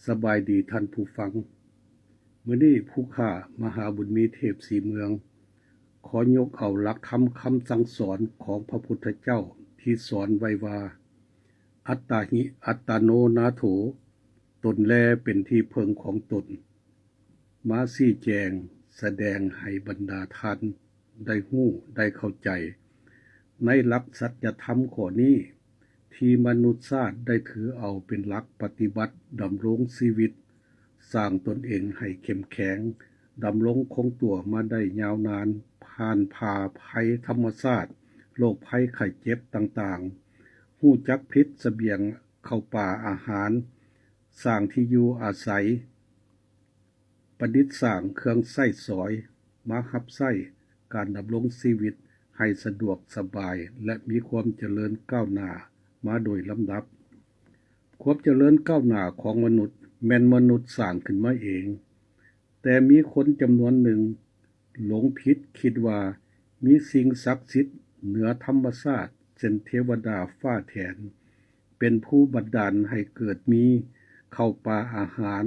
สบายดีท่านผู้ฟังมื้อนี้ผู้ข้ามหาบุญมีเทพศรีเมืองขอยกเอาหลักธรรมคำสั่งสอนของพระพุทธเจ้าที่สอนไว้ว่าอัตตาหิอัตโนนาโถตนแลเป็นที่เพิงของตนมาชี้แจงแสดงให้บรรดาท่านได้ฮู้ได้เข้าใจในหลักสัจธรรมข้อนี้ที่มนุษย์ชาติได้ถือเอาเป็นหลักปฏิบัติดำรงชีวิตสร้างตนเองให้เข้มแข็งดำรงคงตัวมาได้ยาวนานผ่านพาภัยธรรมชาติโรคภัยไข้เจ็บต่างๆฮู้จักพลิษเสบียงเข้าป่าอาหารสร้างที่อยู่อาศัยประดิษฐ์สร้างเครื่องใช้สอยมารับใช้การดำรงชีวิตให้สะดวกสบายและมีความเจริญก้าวหน้ามาโดยลำดับความเจริญก้าวหน้าของมนุษย์แม้นมนุษย์สร้างขึ้นมาเองแต่มีคนจำนวนหนึ่งหลงผิดคิดว่ามีสิ่งศักดิ์สิทธิ์เหนือธรรมชาติเช่นเทวดาฟ้าแทนเป็นผู้บันดาลให้เกิดมีข้าวปลาอาหาร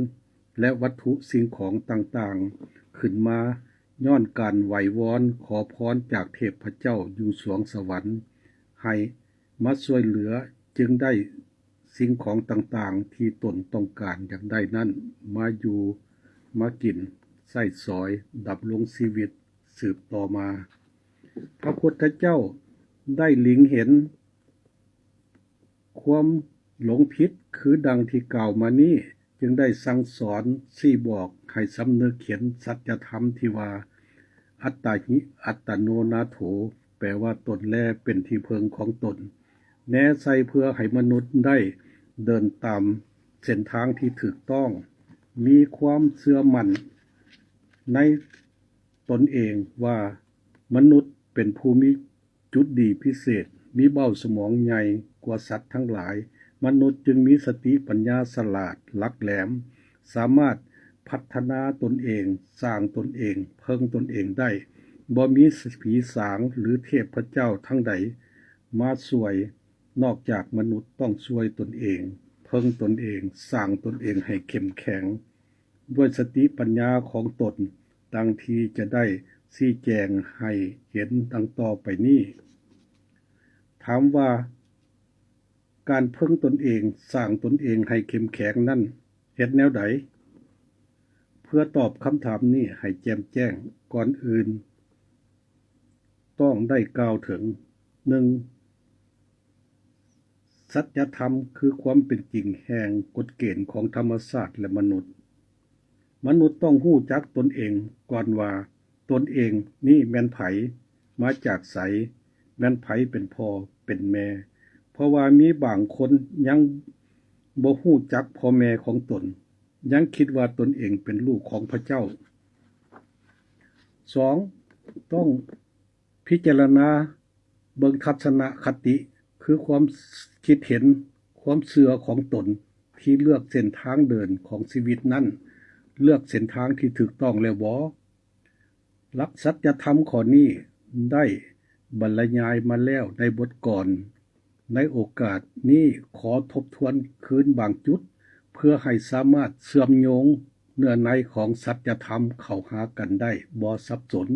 และวัตถุสิ่งของต่างๆขึ้นมาย้อนการไหว้วอนขอพรจากเทพเจ้าอยู่สวงสวรรค์ให้มาช่วยเหลือจึงได้สิ่งของต่างๆที่ตนต้องการอยากได้นั้นมาอยู่มากินใช้สอยดำรงชีวิตสืบต่อมาพระพุทธเจ้าได้เล็งเห็นความหลงผิดคือดังที่กล่าวมานี้จึงได้สั่งสอนชี้บอกให้สำนึกเห็นสัจธรรมที่ว่าอัตตาหิอัตโนนาโถแปลว่าตนแลเป็นที่เพิงของตนแน่ใส่เพื่อให้มนุษย์ได้เดินตามเส้นทางที่ถูกต้องมีความเชื่อมั่นในตนเองว่ามนุษย์เป็นผู้มีจุดดีพิเศษมีเบ้าสมองใหญ่กว่าสัตว์ทั้งหลายมนุษย์จึงมีสติปัญญาฉลาดลักแหลมสามารถพัฒนาตนเองสร้างตนเองเพิ่งตนเองได้บ่มีผีสางหรือเทพเจ้าทั้งใดมาช่วยนอกจากมนุษย์ต้องช่วยตนเองเพิ่งตนเองสร้างตนเองให้เข้มแข็งด้วยสติปัญญาของตนดังที่จะได้ชี้แจงให้เห็นดังต่อไปนี้ถามว่าการเพิ่งตนเองสร้างตนเองให้เข้มแข็งนั้นเฮ็ดแนวใดเพื่อตอบคำถามนี้ให้แจ่มแจ้งก่อนอื่นต้องได้กล่าวถึง 1. สัจธรรมคือความเป็นจริงแห่งกฎเกณฑ์ของธรรมชาติและมนุษย์ต้องรู้จักตนเองก่อนว่าตนเองนี่แม่นไผมาจากไสแม่นไผเป็นพ่อเป็นแม่เพราะว่ามีบางคนยังบ่รู้จักพ่อแม่ของตนยังคิดว่าตนเองเป็นลูกของพระเจ้า 2. ต้องพิจารณาเบิ่งทัศนคติคือความคิดเห็นความเชื่อของตนที่เลือกเส้นทางเดินของชีวิตนั้นเลือกเส้นทางที่ถูกต้องแล้วบ่หลักสัจธรรมข้อนี้ได้บรรยายมาแล้วในบทก่อนในโอกาสนี้ขอทบทวนคืนบางจุดเพื่อให้สามารถเชื่อมโยงเนื้อในของสัจธรรมเข้าหากันได้บ่สับสน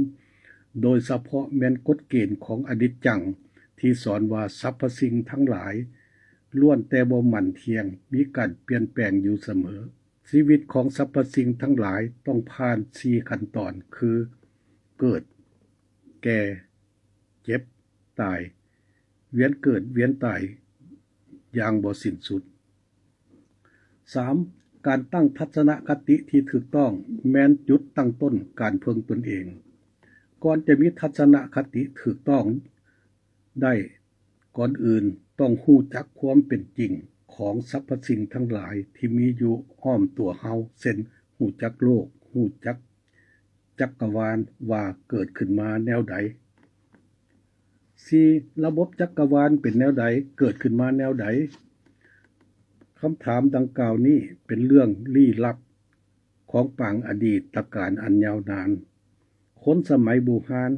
โดยเฉพาะแม้นกฎเกณฑ์ของอนิจจังที่สอนว่าสรรพสิ่งทั้งหลายล้วนแต่บ่มั่นเที่ยงมีการเปลี่ยนแปลงอยู่เสมอชีวิตของสรรพสิ่งทั้งหลายต้องผ่าน4ขั้นตอนคือเกิดแก่เจ็บตายเวียนเกิดเวียนตายอย่างบ่สิ้นสุด 3. การตั้งทัศนคติที่ถูกต้องแม้นจุดตั้งต้นการเพิ่งตนเองก่อนจะมีทัศนคติถูกต้องได้ก่อนอื่นต้องรู้จักความเป็นจริงของสรรพสิ่งทั้งหลายที่มีอยู่อ้อมตัวเฮาเช่นรู้จักโลกรู้จักจักรวาลว่าเกิดขึ้นมาแนวใด 4. ระบบจักรวาลเป็นแนวใดเกิดขึ้นมาแนวใดคำถามดังกล่าวนี้เป็นเรื่องลี้ลับของปางอดีตการอันยาวนานคนสมัยโบราณ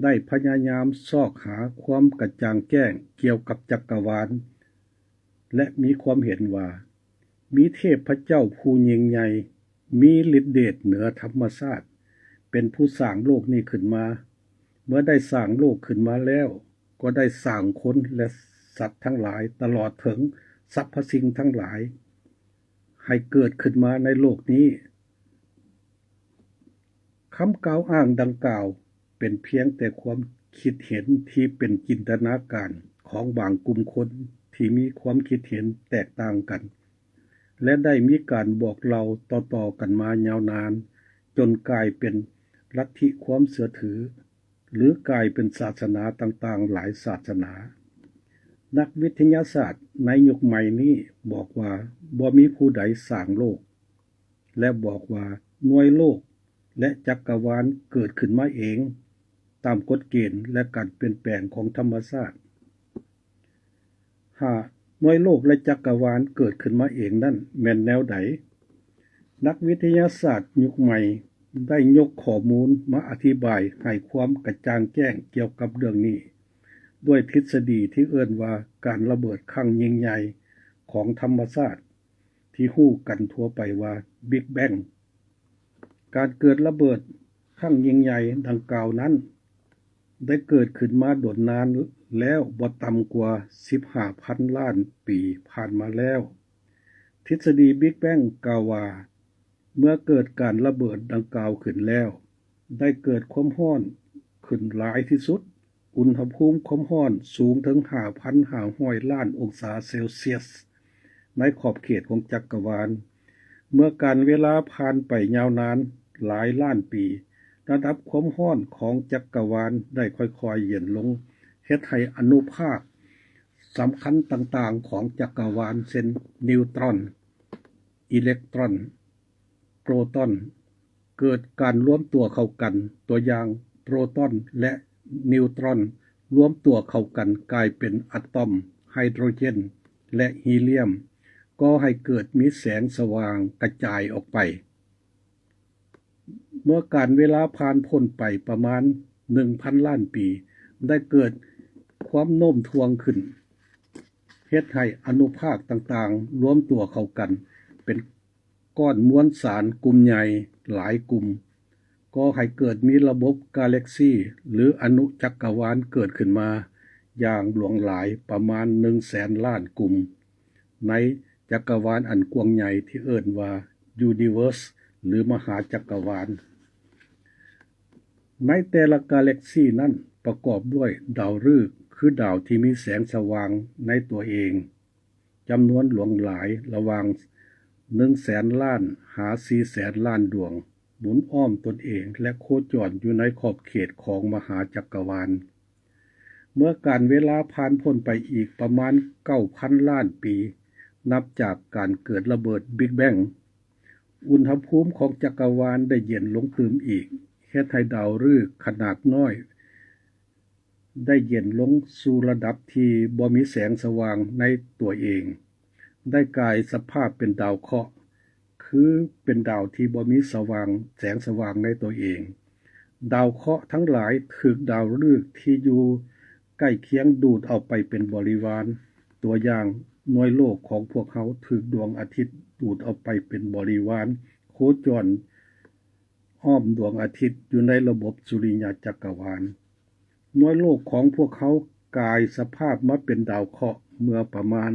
ได้พยายามซอกหาความกระจ่างแจ้งเกี่ยวกับจักรวาลและมีความเห็นว่า มีเทพเจ้าผู้ยิ่งใหญ่มีฤทธิ์เดชเหนือธรรมชาติเป็นผู้สร้างโลกนี้ขึ้นมาเมื่อได้สร้างโลกขึ้นมาแล้วก็ได้สร้างคนและสัตว์ทั้งหลายตลอดถึงสรรพสิ่งทั้งหลายให้เกิดขึ้นมาในโลกนี้คำกล่าวอ้างดังกล่าวเป็นเพียงแต่ความคิดเห็นที่เป็นจินตนาการของบางกลุ่มคนที่มีความคิดเห็นแตกต่างกันและได้มีการบอกเล่าต่อๆกันมายาวนานจนกลายเป็นลัทธิความเชื่อถือหรือกลายเป็นศาสนาต่างๆหลายศาสนานักวิทยาศาสตร์ในยุคใหม่นี้บอกว่าบ่มีผู้ใดสร้างโลกและบอกว่าหน่วยโลกและจักรวาลเกิดขึ้นมาเองตามกฎเกณฑ์และการเปลี่ยนแปลงของธรรมชาติหากหน่วยโลกและจักรวาลเกิดขึ้นมาเองนั่นแม่นแนวใดนักวิทยาศาสตร์ยุคใหม่ได้ยกข้อมูลมาอธิบายให้ความกระจ่างแจ้งเกี่ยวกับเรื่องนี้ด้วยทฤษฎีที่เอิ้นว่าการระเบิดครั้งยิ่งใหญ่ของธรรมชาติที่ฮู้กันทั่วไปว่า Big Bang การเกิดระเบิดครั้งยิ่งใหญ่ดังกล่าวนั้นได้เกิดขึ้นมาโดนนานแล้วบ่ต่ำกว่า 15,000 ล้านปีผ่านมาแล้วทฤษฎี Big Bang กล่าวว่าเมื่อเกิดการระเบิดดังกล่าวขึ้นแล้วได้เกิดความร้อนขึ้นหลายที่สุดอุณหภูมิความร้อนสูงถึง 5,500 ล้านองศาเซลเซียสในขอบเขตของจักรวาลเมื่อการเวลาผ่านไปยาวนานหลายล้านปีระดับความร้อนของจักรวาลได้ค่อยๆเย็นลงเฮ็ดให้อนุภาคสำคัญต่างๆของจักรวาลเช่นนิวตรอนอิเล็กตรอนโปรตอนเกิดการรวมตัวเข้ากันตัวอย่างโปรตอนและนิวตรอนรวมตัวเข้ากันกลายเป็นอะตอมไฮโดรเจนและฮีเลียมก็ให้เกิดมีแสงสว่างกระจายออกไปเมื่อการเวลาผ่านพ้นไปประมาณ 1,000 ล้านปีได้เกิดความโน้มถ่วงขึ้นเฮ็ดให้อนุภาคต่างๆรวมตัวเข้ากันเป็นก้อนมวลสารกลุ่มใหญ่หลายกลุ่มก็ให้เกิดมีระบบกาแล็กซีหรืออนุจักรวาลเกิดขึ้นมาอย่างหลวงหลายประมาณ 100,000 ล้านกลุ่มในจักรวาลอันกว้างใหญ่ที่เอิ้นว่า Universe หรือมหาจักรวาลในแต่ละกาแล็กซีนั้นประกอบด้วยดาวฤกษ์คือดาวที่มีแสงสว่างในตัวเองจำนวนหลวงหลายระหว่าง 100,000 ล้านหา 400,000 ล้านดวงหมุนอ้อมตนเองและโคจรอยู่ในขอบเขตของมหาจักรวาลเมื่อการเวลาผ่านพ้นไปอีกประมาณ 9,000 ล้านปีนับจากการเกิดระเบิด Big Bang อุณหภูมิของจักรวาลได้เย็นลงเพิ่มอีกเฮ็ดให้ดาวฤกษ์ขนาดน้อยได้เย็นลงสู่ระดับที่บ่มีแสงสว่างในตัวเองได้กลายสภาพเป็นดาวเคราะห์คือเป็นดาวที่บ่มีแสงสว่างในตัวเองดาวเคราะห์ทั้งหลายถูกดาวฤกษ์ที่อยู่ใกล้เคียงดูดเอาไปเป็นบริวารตัวอย่างหน่วยโลกของพวกเขาถูกดวงอาทิตย์ดูดเอาไปเป็นบริวารโคจรอ้อมดวงอาทิตย์อยู่ในระบบสุริยะจักรวาลหน่วยโลกของพวกเขากลายสภาพมาเป็นดาวเคราะห์เมื่อประมาณ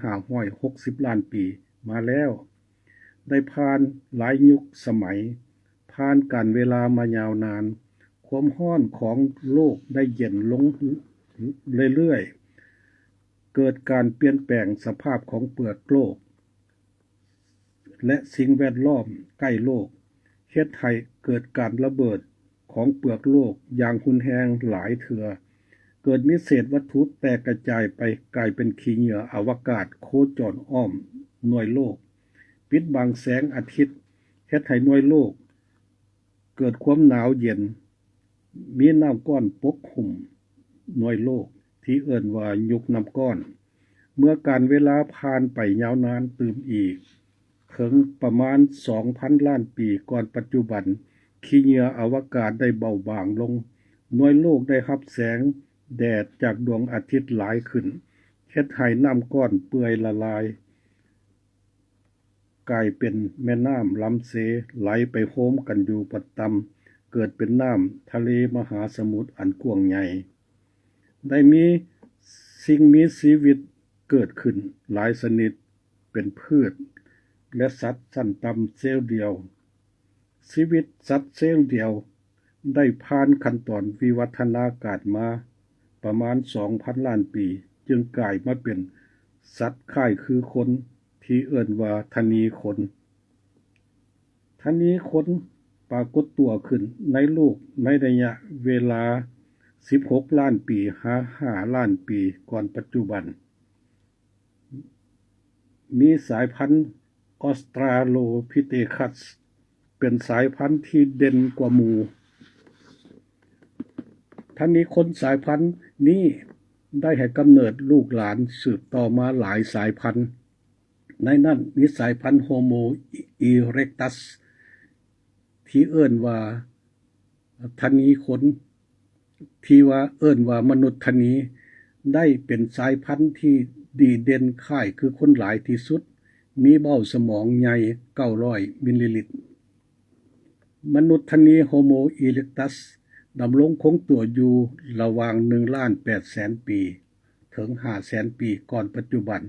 4,560 ล้านปีมาแล้วได้ผ่านหลายยุคสมัยผ่านการเวลามายาวนานความร้อนของโลกได้เย็นลงเรื่อยๆเกิดการเปลี่ยนแปลงสภาพของเปลือกโลกและสิ่งแวดล้อมใกล้โลกเฮ็ดให้เกิดการระเบิดของเปลือกโลกอย่างรุนแรงหลายเทื่อเกิดมีเศษวัตถุแตกกระจายไปกลายเป็นขี้เหงื่ออวกาศโคจรอ้อมหน่วยโลกปิดบังแสงอาทิตย์เฮ็ดให้หน่วยโลกเกิดความหนาวเย็นมีน้ำก้อนปกคลุมหน่วยโลกที่เอิ้นว่ายุคน้ำก้อนเมื่อการเวลาผ่านไปยาวนานตื่มอีกถึงประมาณ 2,000 ล้านปีก่อนปัจจุบันขี้เหงื่ออวกาศได้เบาบางลงหน่วยโลกได้รับแสงแดดจากดวงอาทิตย์หลายขึ้นเฮ็ดให้น้ำก้อนเปื่อยละลาย กลายเป็นแม่น้ำลำเสไหลไปโฮมกันอยู่ประจำเกิดเป็นน้ำทะเลมหาสมุทรอันกว้างใหญ่ได้มีสิ่งมีชีวิตเกิดขึ้นหลายชนิดเป็นพืชและสัตว์ชั้นต่ำเซลล์เดียวชีวิตสัตว์เซลล์เดียวได้ผ่านขั้นตอนวิวัฒนาการมาประมาณ 2,000 ล้านปีจึงกลายมาเป็นสัตว์คล้ายคือคนที่เอิ้นว่าทนีคนทนีคนปรากฏตัวขึ้นในโลกในระยะเวลา16 ล้านปี5 ล้านปีก่อนปัจจุบันมีสายพันธุ์ออสตราโลพิเทคัสเป็นสายพันธุ์ที่เด่นกว่าหมู่ทั้งนี้คนสายพันธุ์นี้ได้ให้กำเนิดลูกหลานสืบต่อมาหลายสายพันธุ์ในนั้นมีสายพันธุ์โฮโมอีเร็กตัสที่เอิ้นว่าทนีคนที่ว่าเอิ้นว่ามนุษย์ทนีได้เป็นสายพันธุ์ที่ดีเด่นคล้ายคือคนหลายที่สุดมีเบ้าสมองใหญ่900มิลลิลิตรมนุษย์ทนีโฮโมอีเร็กตัสดำรงคงตัวอยู่ระหว่าง 1,800,000 ปีถึง 500,000 ปีก่อนปัจจุบัน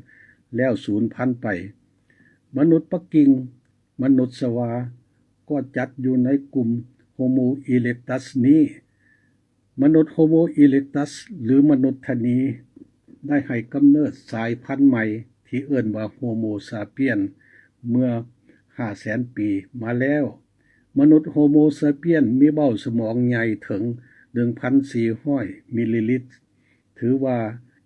แล้วสูญพันธุ์ไปมนุษย์ปักกิ่งมนุษย์สวาก็จัดอยู่ในกลุ่มโฮโมอีเร็กตัสนี้มนุษย์โฮโมอีเร็กตัสหรือมนุษย์ทนีได้ให้กำเนิดสายพันธุ์ใหม่ที่เอิ้นว่าโฮโมซาเปียนเมื่อ 500,000 ปีมาแล้วมนุษย์โฮโมซาเปียนมีเบ้าสมองใหญ่ถึง 1,400 มิลลิลิตรถือว่า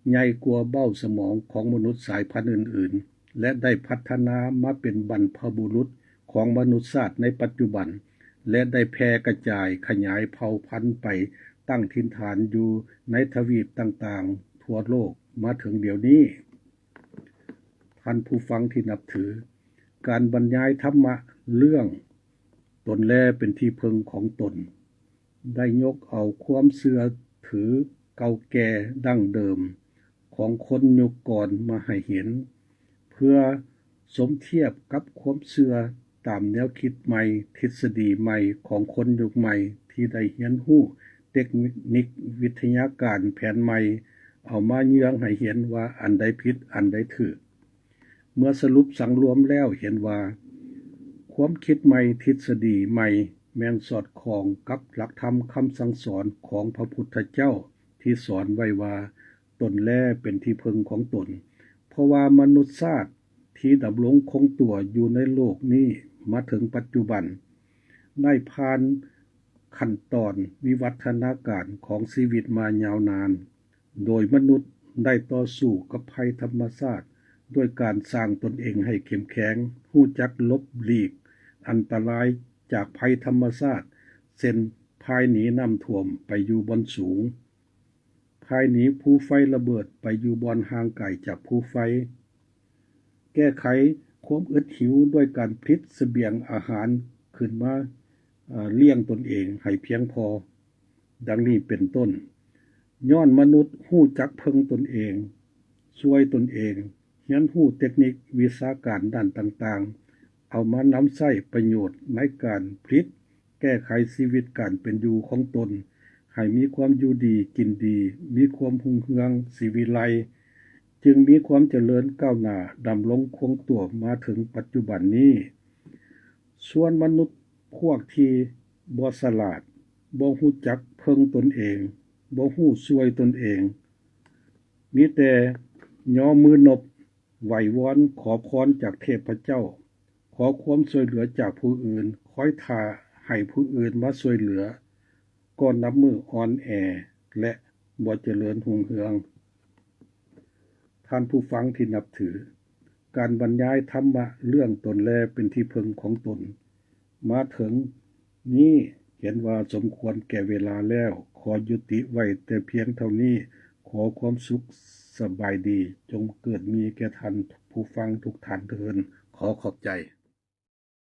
ใหญ่กว่าเบ้าสมองของมนุษย์สายพันธุ์อื่นๆและได้พัฒนามาเป็นบรรพบุรุษของมนุษยชาติในปัจจุบันและได้แพร่กระจายขยายเผ่าพันธุ์ไปตั้งถิ่นฐานอยู่ในทวีปต่างๆทั่วโลกมาถึงเดี๋ยวนี้ท่านผู้ฟังที่นับถือการบรรยายธรรมะเรื่องตนแลเป็นที่พึงของตนได้ยกเอาความเชื่อถือเก่าแก่ดั้งเดิมของคนยุคก่อนมาให้เห็นเพื่อสมเทียบกับความเชื่อตามแนวคิดใหม่ทฤษฎีใหม่ของคนยุคใหม่ที่ได้เรียนรู้เทคนิควิทยาการแผนใหม่เอามาเยืองให้เห็นว่าอันใดผิดอันใดถูกเมื่อสรุปสังรวมแล้วเห็นว่าความคิดใหม่ทฤษฎีใหม่แม่นสอดคล้องกับหลักธรรมคำสั่งสอนของพระพุทธเจ้าที่สอนไว้ว่าตนแลเป็นที่พึงของตนเพราะว่ามนุษย์ชาติที่ดำรงคงตัวอยู่ในโลกนี้มาถึงปัจจุบันได้ผ่านขั้นตอนวิวัฒนาการของชีวิตมายาวนานโดยมนุษย์ได้ต่อสู้กับภัยธรรมชาติด้วยการสร้างตนเองให้เข้มแข็งรู้จักลบหลีกอันตรายจากภัยธรรมชาติเช่นพายหนีน้ำท่วมไปอยู่บนสูงพายหนีภูไฟระเบิดไปอยู่บนห่างไกลจากภูไฟแก้ไขความอึดหิวด้วยการผลิตเสบียงอาหารขึ้นมาเลี้ยงตนเองให้เพียงพอดังนี้เป็นต้นย้อนมนุษย์ฮู้จักเพิ่งตนเองช่วยตนเองเรียนรู้เทคนิควิชาการด้านต่างๆเอามานำใช้ประโยชน์ในการผลิตแก้ไขชีวิตการเป็นอยู่ของตนให้มีความอยู่ดีกินดีมีความรุ่งเรืองสิวิไลจึงมีความเจริญก้าวหน้าดำรงคงตัวมาถึงปัจจุบันนี้ส่วนมนุษย์พวกที่บ่ฉลาดบ่รู้จักเพิ่งตนเองบ่รู้ช่วยตนเองมีแต่ย่อมือนบไหว้วอนขอพรจากเทพเจ้าขอความช่วยเหลือจากผู้อื่นคอยท่าให้ผู้อื่นมาช่วยเหลือก็นับมืออ่อนแอและบ่เจริญรุ่งเรืองท่านผู้ฟังที่นับถือการบรรยายธรรมะเรื่องตนแลเป็นที่พึงของตนมาถึงนี้เห็นว่าสมควรแก่เวลาแล้วขอยุติไว้แต่เพียงเท่านี้ขอความสุขสบายดีจงเกิดมีแก่ท่านผู้ฟังทุกท่านเถิดขอขอบใจ